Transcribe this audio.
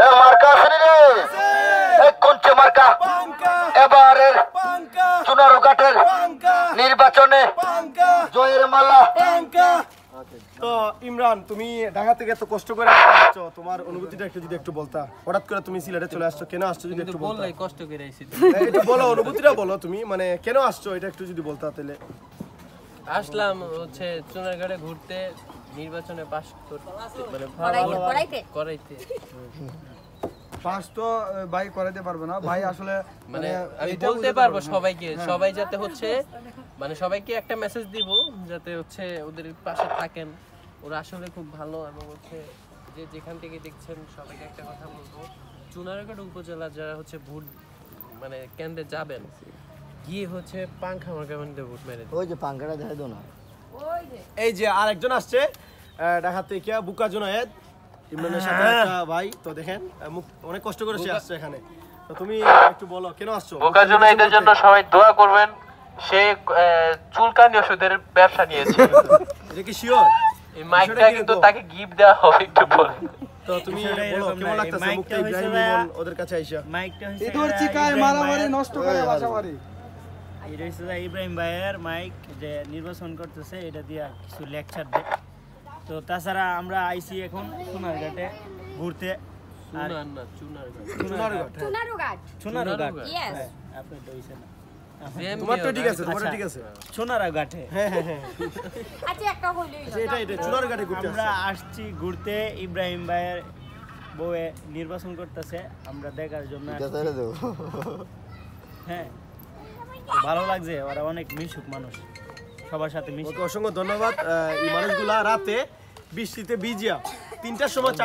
এ মার্কা আছে রে এ কোনছে মার্কা এবারের চুনারুঘাটের নির্বাচনে জয়ের মালা। তো ইমরান, তুমি ঢাকা থেকে এত কষ্ট করে আসছো, তোমার অনুভূতিটা একটু বলতা। হঠাৎ করে তুমি সিলেটে চলে আসছো, কেন আসছো যদি একটু বলতা। কষ্ট করে আইছি একটু বলো, অনুভূতিটা বলো তুমি, মানে কেন আসছো এটা একটু যদি বলতা তাহলে। আসলাম হচ্ছে চুনারঘাটে ঘুরতে, নির্বাচনে পাস করতে, মানে করাইতে। পাস তো ভাই করাইতে পারবে না ভাই, আসলে মানে আমি বলতে পারবো সবাইকে, সবাই যাতে হচ্ছে মানে সবাইকে একটা মেসেজ দিব যাতে হচ্ছে ওদের পাশে থাকেন। ওরা আসলে খুব ভালো, এবং হচ্ছে যে যেখান থেকে দেখছেন সবাইকে একটা কথা বলবো, চুনারঘাট উপজেলা যারা হচ্ছে ভোট মানে কেন্দ্রে যাবেন, গিয়ে হচ্ছে পাংখা মার্কা বানিয়ে ভোট মেরে ওই যে পাঙ্খাটা দেখা দাও না। এই যে আরেকজন আসছে ঢাকা থেকে, বুকা জুনায়েদ, ইমরানের সাথে একটা ভাই। তো দেখেন অনেক কষ্ট করে সে আসছে এখানে। তো তুমি একটু বলো কেন আসছো। বুকা জুনায়েদের জন্য সবাই দোয়া করবেন। সে চুলকানি ওষুধের ব্যবসা নিয়েছে। এটা কি শিওর? এই মাইকটা কিন্তু তাকে গিফট দেওয়া হবে, একটু বলে। তো তুমি বলো কেমন লাগতেছে মুক্তা ইব্রাহিম ইমন ওদের কাছে আইসা। মাইকটা হইছে ইদুর চিকায় মারামারি নষ্ট করে বাসাবাড়ি। এটা হচ্ছে ইব্রাহিম ভাইয়ের মাইক, যে নির্বাচন করতেছে এটা দিয়া কিছু লেকচার দেয়। তো তাছাড়া আমরা আইছি এখন সোনারঘাটে ঘুরতে। সোনারঘাট আপনি দইছেন না, তোমার তো ঠিক আছে, তোমার ঠিক আছে। সোনারঘাটে হ্যাঁ হ্যাঁ হ্যাঁ, আচ্ছা একটা হইলো এটা চুনারঘাটে ঘুরতে আমরা আসছি ঘুরতে। ইব্রাহিম ভাইয়ের বউয়ে নির্বাচন করতেছে, আমরা দেখার জন্য আসছি। হ্যাঁ, তো ভালো লাগছে, ওরা অনেক মিশুক মানুষ, সবার সাথে মিশুক। অসংখ্য ধন্যবাদ। এই মানুষগুলা রাতে বৃষ্টিতে ভিজিয়া 3টার সময়